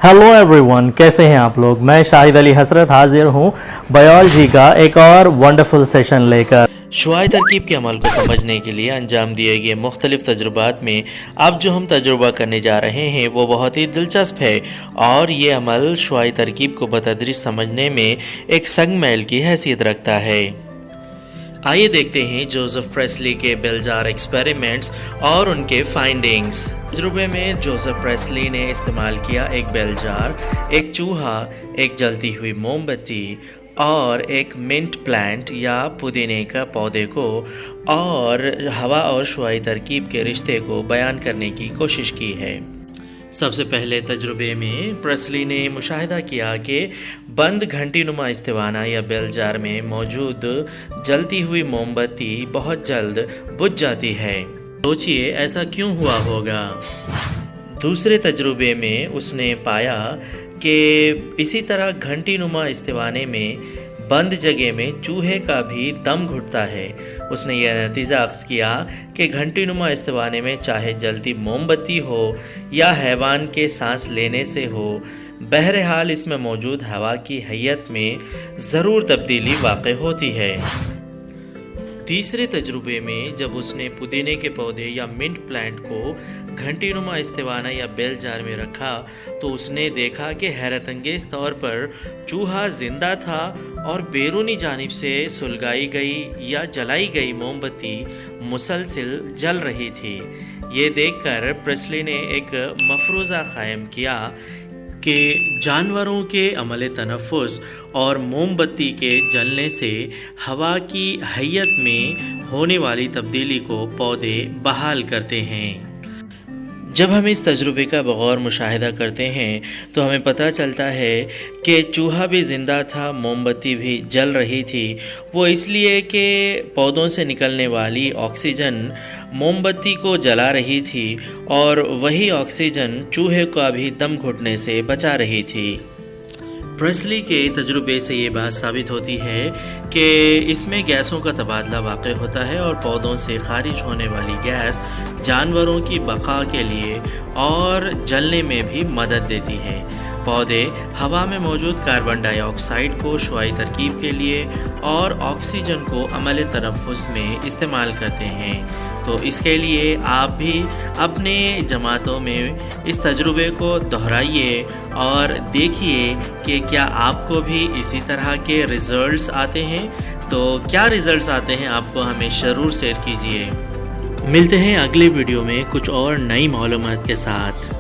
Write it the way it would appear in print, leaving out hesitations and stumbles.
Hello everyone, कैसे हैं आप लोग। मैं शाहिद अली हसरत हाजिर हूं बायोलॉजी का एक और वंडरफुल सेशन लेकर। शुआई तरकीब के अमल को समझने के लिए अंजाम दिए गए मुख्तलिफ तजुर्बात में अब जो हम तजुर्बा करने जा रहे हैं वो बहुत ही दिलचस्प है और ये अमल शुआई तरकीब को बतदरीज समझने में एक संगमेल की हैसियत रखता है। आइए देखते हैं जोसेफ प्रेस्ली के बेल जार एक्सपेरिमेंट्स और उनके फाइंडिंग्स। तजुर्बे में जोसेफ प्रेस्ली ने इस्तेमाल किया एक बेल जार, एक चूहा, एक जलती हुई मोमबत्ती और एक मिंट प्लांट या पुदीने का पौधे को और हवा और शुआई तरकीब के रिश्ते को बयान करने की कोशिश की है। सबसे पहले तजुर्बे में प्रेस्ली ने मुशाहिदा किया कि बंद घंटी नुमा इस्तिवाना या बेल जार में मौजूद जलती हुई मोमबत्ती बहुत जल्द बुझ जाती है। सोचिए ऐसा क्यों हुआ होगा। दूसरे तजुर्बे में उसने पाया कि इसी तरह घंटी नुमा इस्तिवाने में बंद जगह में चूहे का भी दम घुटता है। उसने यह नतीजा अख्ज़ किया कि घंटी नुमा इस्तिवाने में चाहे जलती मोमबत्ती हो या हैवान के सांस लेने से हो, बहरहाल इसमें मौजूद हवा की हैयत में ज़रूर तब्दीली वाक़ होती है। तीसरे तजुर्बे में जब उसने पुदीने के पौधे या मिंट प्लांट को घंटी नुमा इस्तिवाना या बेल जार में रखा तो उसने देखा कि हैरत अंगेज़ तौर पर चूहा जिंदा था और बैरूनी जानिब से सुलगाई गई या जलाई गई मोमबत्ती मुसलसिल जल रही थी। ये देखकर प्रेस्ली ने एक मफरूज़ा कायम किया कि जानवरों के अमल तनफ़ुस और मोमबत्ती के जलने से हवा की हैयत में होने वाली तब्दीली को पौधे बहाल करते हैं। जब हम इस तजुर्बे का बगौर मुशाहिदा करते हैं तो हमें पता चलता है कि चूहा भी ज़िंदा था, मोमबत्ती भी जल रही थी। वो इसलिए कि पौधों से निकलने वाली ऑक्सीजन मोमबत्ती को जला रही थी और वही ऑक्सीजन चूहे का भी दम घुटने से बचा रही थी। प्रेस्ली के तजुर्बे से ये बात साबित होती है कि इसमें गैसों का तबादला वाक़ होता है और पौधों से खारिज होने वाली गैस जानवरों की बका के लिए और जलने में भी मदद देती है। पौधे हवा में मौजूद कार्बन डाइऑक्साइड को शुआई तरकीब के लिए और ऑक्सीजन को अमल तनफ़ुस में इस्तेमाल करते हैं। तो इसके लिए आप भी अपने जमातों में इस तजुर्बे को दोहराइए और देखिए कि क्या आपको भी इसी तरह के रिज़ल्ट्स आते हैं। तो क्या रिज़ल्ट्स आते हैं आपको हमें ज़रूर शेयर कीजिए। मिलते हैं अगले वीडियो में कुछ और नई मालूमात के साथ।